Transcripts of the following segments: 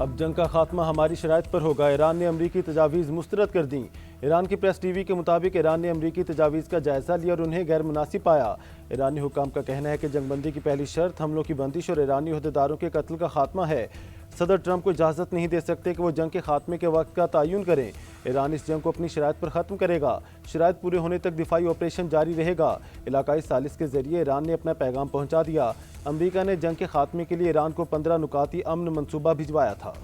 अब जंग का खात्मा हमारी शराइत पर होगा। ईरान ने अमरीकी तजावीज़ मुस्तरद कर दी। ईरान की प्रेस टीवी के मुताबिक ईरान ने अमरीकी तजावीज़ का जायज़ा लिया और उन्हें गैर मुनासिब पाया। ईरानी हुकाम का कहना है कि जंगबंदी की पहली शर्त हमलों की बंदिश और ईरानी अहदेदारों के कत्ल का खात्मा है। सदर ट्रंप को इजाज़त नहीं दे सकते कि वो जंग के खात्मे के वक्त का तयन करें। ईरान इस जंग को अपनी शराइत पर ख़त्म करेगा। शराइत पूरे होने तक दिफाई ऑपरेशन जारी रहेगा। इलाकाई सालिस के जरिए ईरान ने अपना पैगाम पहुँचा दिया। अमरीका ने जंग के खात्मे के लिए ईरान को 15 नुकाती अमन मनसूबा भिजवाया था।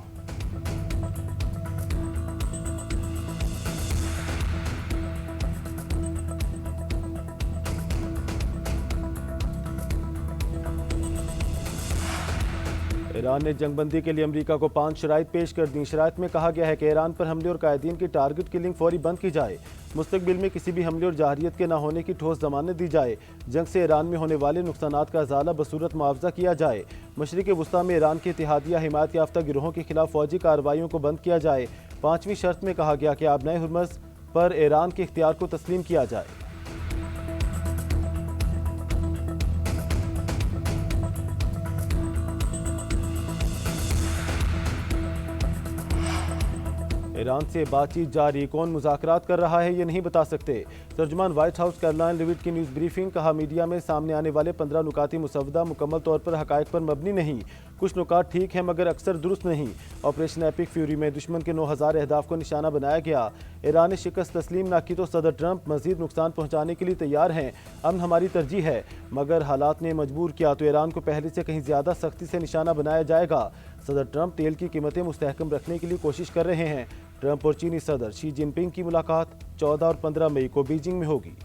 ईरान ने जंगबंदी के लिए अमरीका को 5 शराइत पेश कर दी। शराइत में कहा गया है कि ईरान पर हमले और कायदीन की टारगेट किलिंग फौरी बंद की जाए। मुस्तकबिल में किसी भी हमले और जाहिरियत के न होने की ठोस जमानत दी जाए। जंग से ईरान में होने वाले नुकसानात का इजाला बसूरत मुआवजा किया जाए। मशरिक़ वस्ता में ईरान के इत्तेहादिया हिमायत याफ्ता गिरोहों के खिलाफ फौजी कार्रवाइयों को बंद किया जाए। 5वीं शर्त में कहा गया कि आबनाए हुर्मुज़ पर ईरान के इख्तियार को तस्लीम किया जाए। ईरान से बातचीत जारी, कौन मुज़ाकरात कर रहा है ये नहीं बता सकते। तर्जुमान व्हाइट हाउस कैरोलाइन लेविट की न्यूज़ ब्रीफिंग। कहा, मीडिया में सामने आने वाले 15 नुकाती मुसवदा मुकम्मल तौर पर हक़ाइक़ पर मबनी नहीं। कुछ नुकात ठीक हैं मगर अक्सर दुरुस्त नहीं। ऑपरेशन एपिक फ्यूरी में दुश्मन के 9000 अहदाफ को निशाना बनाया गया। ईरान ने शिकस्त तस्लीम न की तो सदर ट्रंप मजीद नुकसान पहुँचाने के लिए तैयार हैं। अमन हमारी तरजीह है, मगर हालात ने मजबूर किया तो ईरान को पहले से कहीं ज़्यादा सख्ती से निशाना बनाया जाएगा। सदर ट्रंप तेल की कीमतें मुस्तहकम रखने के लिए कोशिश कर रहे हैं। ट्रंप और चीनी सदर शी जिनपिंग की मुलाकात 14 और 15 मई को बीजिंग में होगी।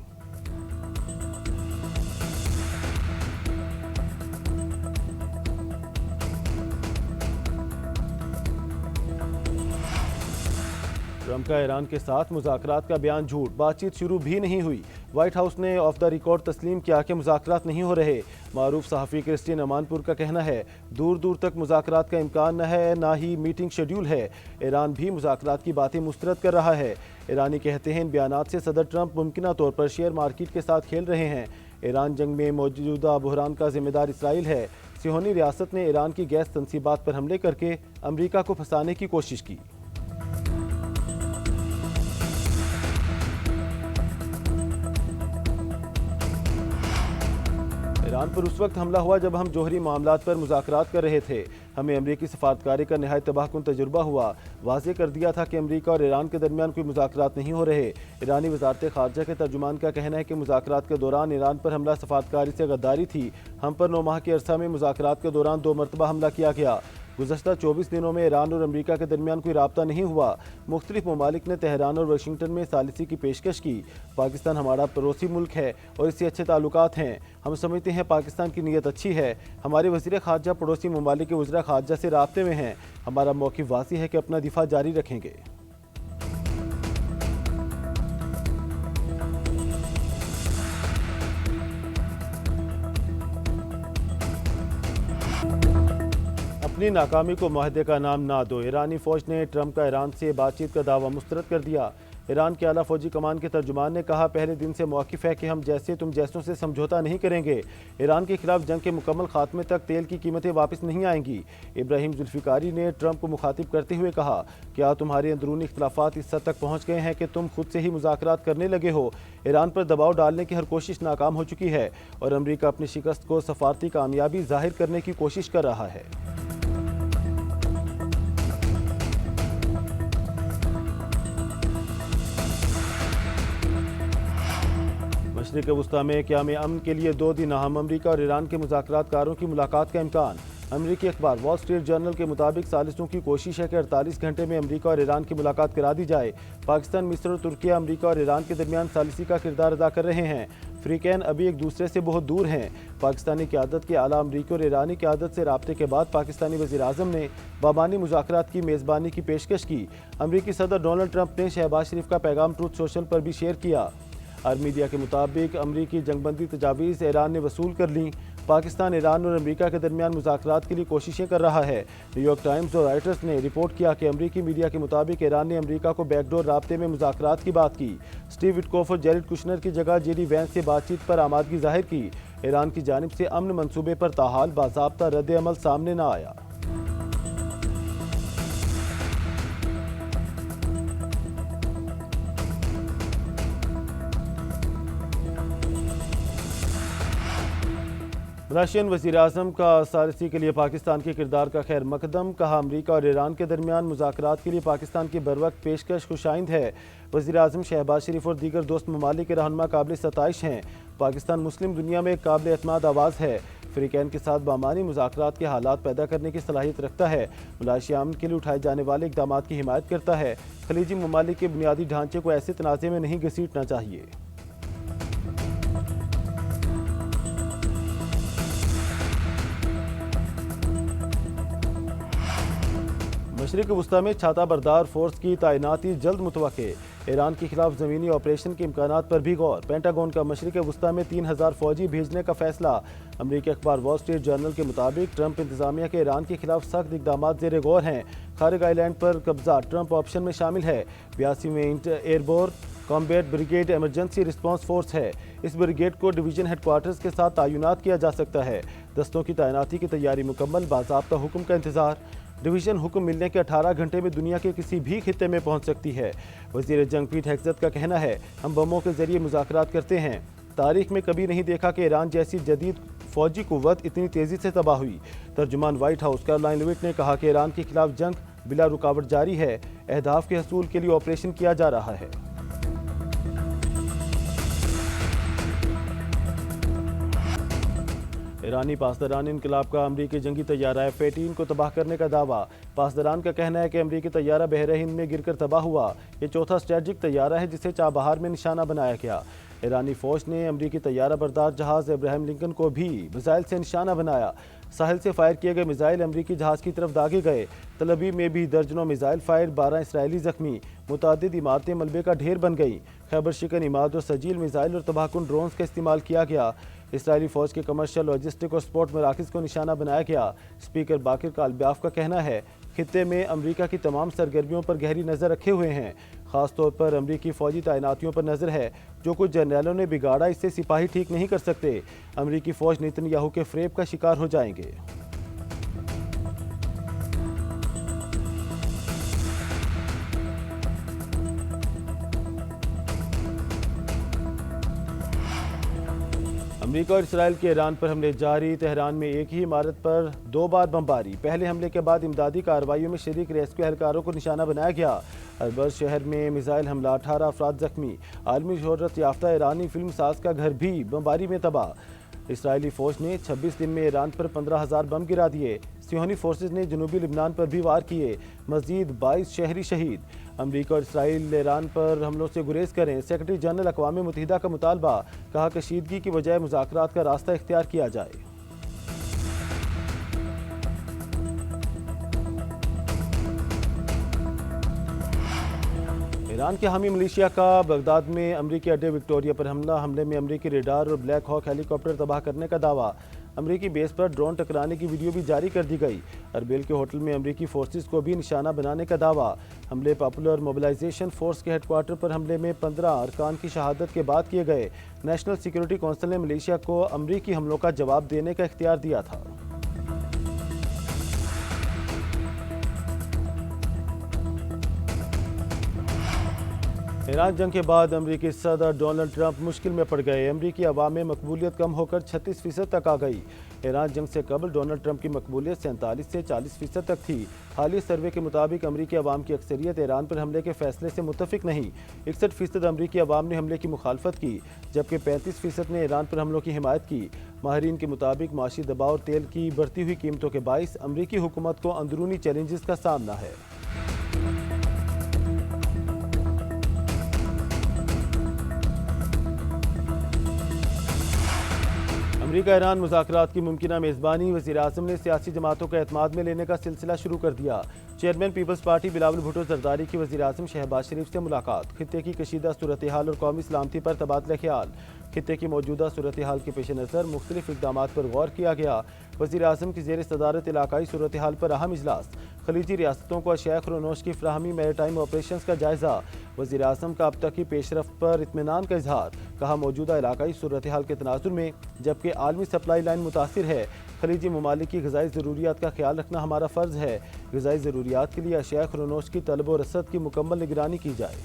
ट्रंप का ईरान के साथ मुज़ाकरात का बयान झूठ, बातचीत शुरू भी नहीं हुई। व्हाइट हाउस ने ऑफ द रिकॉर्ड तस्लीम किया कि मुज़ाकरात नहीं हो रहे। मारूफ सहाफ़ी क्रिस्टियन अमानपुर का कहना है, दूर दूर तक मुज़ाकरात का इम्कान न है, ना ही मीटिंग शेड्यूल है। ईरान भी मुज़ाकरात की बातें मुस्तरद कर रहा है। ईरानी कहते हैं इन बयानात से सदर ट्रंप मुमकिना तौर पर शेयर मार्केट के साथ खेल रहे हैं। ईरान जंग में मौजूदा बहरान का जिम्मेदार इसराइल है। सिहोनी रियासत ने ईरान की गैस तनसीबात पर हमले करके अमरीका को फंसाने की कोशिश की। ईरान पर उस वक्त हमला हुआ जब हम जोहरी मामलात पर मुज़ाकरात कर रहे थे। हमें अमरीकी सफारतकारी का नहायत तबाहकुन तजुर्बा हुआ। वाज़ेह कर दिया था कि अमरीका और ईरान के दरमियान कोई मुज़ाकरात नहीं हो रहे। ईरानी वज़ारत ख़ारजा के तर्जुमान का कहना है कि मुज़ाकरात के दौरान ईरान पर हमला सफारतकारी से गद्दारी थी। हम पर 9 माह के अरसा में मुज़ाकरात के दौरान 2 मरतबा हमला किया गया। गुज़श्ता 24 दिनों में ईरान और अमरीका के दरमियान कोई राब्ता नहीं हुआ। मुख्तलिफ ममालिक ने तेहरान और वाशिंगटन में सालिसी की पेशकश की। पाकिस्तान हमारा पड़ोसी मुल्क है और इससे अच्छे ताल्लुकात हैं। हम समझते हैं पाकिस्तान की नीयत अच्छी है। हमारे वज़ीर ख़ारजा पड़ोसी ममालिक के वज़ीर ख़ारजा से राब्ते में हैं। हमारा मौक़िफ़ वाज़ेह है कि अपना दिफा जारी रखेंगे। अपनी नाकामी को मुआहदे का नाम ना दो। ईरानी फ़ौज ने ट्रंप का ईरान से बातचीत का दावा मुस्तरद कर दिया। ईरान के आला फ़ौजी कमान के तर्जुमान ने कहा, पहले दिन से मौक़िफ़ है कि हम जैसे तुम जैसों से समझौता नहीं करेंगे। ईरान के खिलाफ जंग के मुकम्मल खात्मे तक तेल की कीमतें वापस नहीं आएंगी। इब्राहिम जुल्फ़िकारी ने ट्रंप को मुखातिब करते हुए कहा, क्या तुम्हारे अंदरूनी इख्तलाफात इस हद तक पहुँच गए हैं कि तुम खुद से ही मुज़ाकरात करने लगे हो। ईरान पर दबाव डालने की हर कोशिश नाकाम हो चुकी है और अमरीका अपनी शिकस्त को सफारती कामयाबी ज़ाहिर करने की कोशिश कर रहा है। मशरिक़ वस्ता में क़याम अमन के लिए 2 दिन अहम, अमरीका और ईरान के मुज़ाकरातकारों की मुलाकात का इम्कान। अमरीकी अखबार वॉल स्ट्रीट जर्नल के मुताबिक सालिसों की कोशिश है कि 48 घंटे में अमरीका और ईरान की मुलाकात करा दी जाए। पाकिस्तान, मिस्र और तुर्किया अमरीका और ईरान के दरमियान सालिसी का किरदार अदा कर रहे हैं। फ़रीक़ैन अभी एक दूसरे से बहुत दूर हैं। पाकिस्तानी क़यादत के आला अमरीकी और ईरानी क़यादत से राब्ते के बाद पाकिस्तानी वज़ीर आज़म ने बाबानी मुज़ाकरात की मेज़बानी की पेशकश की। अमरीकी सदर डोनाल्ड ट्रंप ने शहबाज शरीफ का पैगाम ट्रूथ सोशल पर भी शेयर किया। अरब मीडिया के मुताबिक अमरीकी जंगबंदी तजावीज़ ईरान ने वसूल कर लीं। पाकिस्तान ईरान और अमरीका के दरमियान मुज़ाकरात के लिए कोशिशें कर रहा है। न्यूयॉर्क टाइम्स और राइटर्स ने रिपोर्ट किया कि अमरीकी मीडिया के मुताबिक ईरान ने अमरीका को बैकडोर राब्ते में मुज़ाकरात की बात की। स्टीव विटकोफ और जेरेड कुशनर की जगह जेडी वैंस से बातचीत पर आमादगी जाहिर की। ईरान की जानिब से अमन मनसूबे पर ताहाल बाज़ाब्ता रद्द अमल सामने न आया। रशियन वज़ीर-ए-आज़म का सालिसी के लिए पाकिस्तान के किरदार का खैर मकदम। कहा, अमरीका और ईरान के दरमियान मुज़ाकरात के लिए पाकिस्तान की बरवक्त पेशकश खुशाइंद है। वज़ीर-ए-आज़म शहबाज शरीफ और दीगर दोस्त ममालिक के रहनुमा काबिल सताइश हैं। पाकिस्तान मुस्लिम दुनिया में एक काबिल एतमाद आवाज़ है। फ़रीक़ैन के साथ बामानी मुज़ाकरात के हालात पैदा करने की सलाहियत रखता है। मुलाशी अमन के लिए उठाए जाने वाले इक़दाम की हिमायत करता है। खलीजी ममालिक के बुनियादी ढांचे को ऐसे तनाज़े में नहीं घसीटना चाहिए। मशरिक़ वस्ता में छाता बरदार फोर्स की तैनाती जल्द मुतवक्के। ईरान के खिलाफ ज़मीनी ऑपरेशन के इम्कानात पर भी गौर। पेंटागन का मशरिक़ वस्ता में 3000 फौजी भेजने का फैसला। अमरीकी अखबार वॉल स्ट्रीट जर्नल के मुताबिक ट्रंप इंतजामिया के ईरान के खिलाफ सख्त इक़दाम ज़ेर गौर हैं। खारिग आइलैंड पर कब्जा ट्रंप ऑप्शन में शामिल है। 82वें airborne combat brigade emergency response force है। इस ब्रिगेड को डिवीजन हेडक्वार्टर्स के साथ तैनात किया जा सकता है। दस्तों की तैनाती की तैयारी मुकम्मल, बाज़ाब्ता हुक्म का इंतजार। डिवीजन हुक्म मिलने के 18 घंटे में दुनिया के किसी भी खित्ते में पहुंच सकती है। वज़ीर जंग पीट हेग्ज़त का कहना है, हम बमों के जरिए मुज़ाकरात करते हैं। तारीख में कभी नहीं देखा कि ईरान जैसी जदीद फौजी कुव्वत इतनी तेज़ी से तबाह हुई। तर्जुमान व्हाइट हाउस कैरोलाइन लेविट ने कहा कि ईरान के खिलाफ जंग बिला रुकावट जारी है। अहदाफ के हसूल के लिए ऑपरेशन किया जा रहा है। ईरानी पासदारान इनकलाब का अमरीकी जंगी तैयारा F-18 को तबाह करने का दावा। पासदारान का कहना है कि अमरीकी तैयारा बहरे हिंद में गिरकर तबाह हुआ। ये चौथा स्ट्रेटजिक तैयारा है जिसे चाबहार में निशाना बनाया गया। ईरानी फौज ने अमरीकी तैयारा बरदार जहाज़ इब्राहिम लिंकन को भी मिसाइल से निशाना बनाया। साहिल से फायर किए गए मिसाइल अमरीकी जहाज़ की तरफ दागे गए। तल अवीव में भी दर्जनों मिसाइल फायर, 12 इसराइली जख्मी। मुतादिद इमारतें मलबे का ढेर बन गईं। खैबर शिकन इमाद और सजील मिसाइल और तबाहकुन ड्रोन्स का इस्तेमाल किया गया। इसराइली फौज के कमर्शियल, लॉजिस्टिक और स्पोर्ट मराकज़ को निशाना बनाया गया। स्पीकर बाकिर कालब्याफ का कहना है, खित्ते में अमरीका की तमाम सरगर्मियों पर गहरी नज़र रखे हुए हैं। ख़ास तौर पर अमरीकी फ़ौजी तैनातियों पर नज़र है। जो कुछ जर्नैलों ने बिगाड़ा, इससे सिपाही ठीक नहीं कर सकते। अमरीकी फ़ौज नेतन्याहू के फ़रेब का शिकार हो जाएंगे। अमरीका और इसराइल के ईरान पर हमले जारी। तेहरान में एक ही इमारत पर 2 बार बमबारी। पहले हमले के बाद इमदादी कार्रवाइयों में शरीक रेस्क्यू एहलकारों को निशाना बनाया गया। अरबज शहर में मिसाइल हमला, 18 अफराद जख्मी। आलमी शोहरत याफ्ता ईरानी फिल्म साज का घर भी बमबारी में तबाह। इसराइली फ़ौज ने 26 दिन में ईरान पर 15,000 बम गिरा दिए। सियोनी फोर्सेज ने जनूबी लिबनान पर भी वार किए। मजीद 22 शहरी शहीद। अमरीका और इसराइल ईरान पर हमलों से गुरेज करें। सेक्रेटरी जनरल अक़वाम मुत्तहिदा का मुतालबा। कहा, कशीदगी की बजाय मुज़ाकरात का रास्ता इख्तियार किया जाए। ईरान के हामी मलेशिया का बगदाद में अमरीकी अड्डे विक्टोरिया पर हमला। हमले में अमरीकी रेडार और ब्लैक हॉक हेलीकॉप्टर तबाह करने का दावा। अमरीकी बेस पर ड्रोन टकराने की वीडियो भी जारी कर दी गई। अरबिल के होटल में अमरीकी फोर्सेस को भी निशाना बनाने का दावा। हमले पॉपुलर मोबिलाइजेशन फोर्स के हेडक्वार्टर पर हमले में 15 अरकान की शहादत के बाद किए गए। नेशनल सिक्योरिटी काउंसिल ने मलेशिया को अमरीकी हमलों का जवाब देने का इख्तियार दिया था। ईरान जंग के बाद अमरीकी सदर डोनाल्ड ट्रंप मुश्किल में पड़ गए। अमरीकी अवाम में मकबूलियत कम होकर 36% तक आ गई। ईरान जंग से कबल डोनाल्ड ट्रंप की मकबूलियत 47 से 40% तक थी। हालिया सर्वे के मुताबिक अमरीकी अवाम की अक्सरियत ईरान पर हमले के फैसले से मुतफिक नहीं। 61% अमरीकी अवाम ने हमले की मुखालफत की, जबकि 35% ने ईरान पर हमलों की हिमायत की। माहिरीन के मुताबिक माशी दबाव और तेल की बढ़ती हुई कीमतों के बाइस अमरीकी हुकूमत को अंदरूनी चैलेंजेस का सामना है। अमरीका ईरान मुज़ाकरात की मुमकिना मेज़बानी। वज़ीर-ए-आज़म ने सियासी जमातों को एतमाद में लेने का सिलसिला शुरू कर दिया। Chairman People's Party Bilawal Bhutto Zardari की वज़ीर-ए-आज़म शहबाज शरीफ से मुलाकात। खित्ते की कशीदा सूरत हाल और कौमी सलामती पर तबादला ख्याल। खित्ते की मौजूदा सूरत हाल के पेश नज़र मुख्तलिफ इक़दाम पर गौर किया गया। वज़ीर-ए-आज़म की ज़ेर सदारत इलाकाई सूरत हाल पर अहम इजलास। खलीजी रियासतों को अशिया खुरनोश की फ्राहमी, मैरीटाइम ऑपरेशन का जायज़ा। वज़ीर-ए-आज़म का अब तक की पेशरफ्त पर इत्मीनान का इजहार। कहा, मौजूदा इलाकाई सूरत हाल के तनाजुर में जबकि आलमी सप्लाई लाइन मुतासिर है, खलीजी ममालिक की ग़िज़ाई ज़रूरियात का ख्याल रखना हमारा फ़र्ज़ है। ग़िज़ाई ज़रूरियात के लिए अशिया खुरनोश की तलब व रसद की मुकम्मल निगरानी की जाए।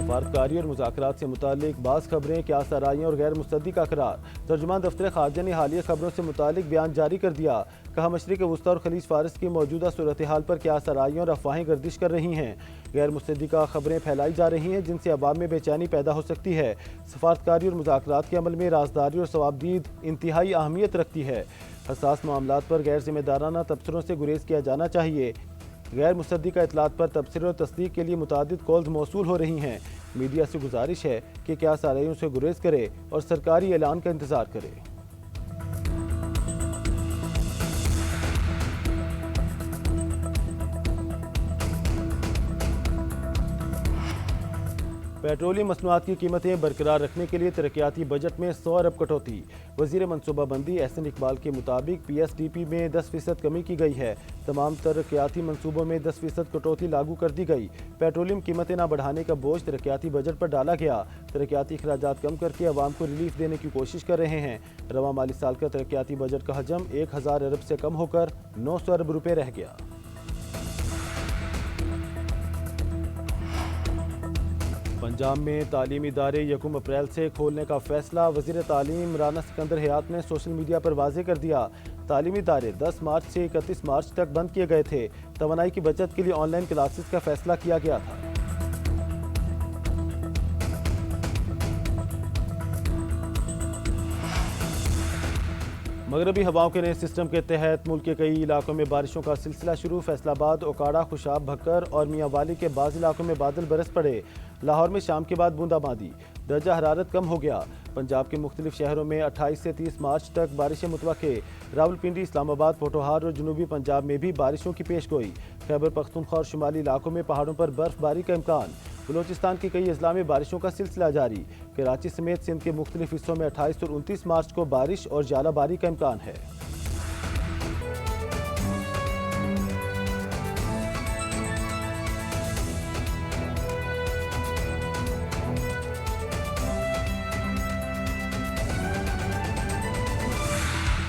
सफारतकारी और मुज़ाकरात से मुतालिक बाज़ खबरें क्या सराइयाँ और गैर मुस्तदी का करार। तर्जुमान दफ्तर खारजा ने हालिया खबरों से मुतालिक बयान जारी कर दिया। कहा मशरिक़ वस्ता और खलीज फारस की मौजूदा सूरत हाल पर क्या सराइयाँ और अफवाहें गर्दिश कर रही हैं। गैर मुस्तदी का खबरें फैलाई जा रही हैं जिनसे अवाम में बेचैनी पैदा हो सकती है। सफारतकारी और मुज़ाकरात के अमल में राजदारी और सवाबदीद इंतहाई अहमियत रखती है। हसास मामलात पर गैर जिम्मेदाराना तबसरों से गुरेज किया जाना चाहिए। गैर मुसद्दिक़ा इतलात पर तबसरे और तस्दीक के लिए मुतादिद कॉल्स मौसूल हो रही हैं। मीडिया से गुजारिश है कि क्या साराइयों से गुरेज करे और सरकारी ऐलान का इंतज़ार करे। पेट्रोलियम मसनूआत की कीमतें बरकरार रखने के लिए तरक्याती बजट में 100 अरब कटौती। वज़ीर मनसूबाबंदी एहसन इकबाल के मुताबिक PSDP में 10% कमी की गई है। तमाम तरक्याती मनसूबों में 10% कटौती लागू कर दी गई। पेट्रोलियम कीमतें न बढ़ाने का बोझ तरक्याती बजट पर डाला गया। तरक्याती अखराजात कम करके अवाम को रिलीफ देने की कोशिश कर रहे हैं। रवा माली साल का तरक्याती बजट का हजम 1000 अरब से कम होकर 900 अरब रुपये रह गया। पंजाब में तालीमी इदारे 1 अप्रैल से खोलने का फैसला। वज़ीर तालीम राना सिकंदर हयात ने सोशल मीडिया पर वाज़ेह कर दिया। तालीमी इदारे 10 मार्च से 31 मार्च तक बंद किए गए थे। तवानाई की बचत के लिए ऑनलाइन क्लासेस का फैसला किया गया था। मगरबी हवाओं के नए सिस्टम के तहत मुल्क के कई इलाकों में बारिशों का सिलसिला शुरू। फैसलाबाद, ओकाड़ा, खुशाब, भक्कर और मियांवाली के बाज़ इलाकों में बादल बरस पड़े। लाहौर में शाम के बाद बूंदाबांदी। दर्जा हरारत कम हो गया। पंजाब के मुख्तलिफ शहरों में 28 से 30 मार्च तक बारिशें मुतवक्के। रावलपिंडी, इस्लामाबाद, पोठोहार और जनूबी पंजाब में भी बारिशों की पेशगोई। खैबर पख्तूनख्वा और शुमाली इलाकों में पहाड़ों पर बर्फबारी का इम्कान। बलोचिस्तान के कई अजला में बारिशों का सिलसिला जारी। कराची समेत सिंध के मुख्तलिफ हिस्सों में 28 और 29 मार्च को बारिश और जालाबारी का इम्कान है।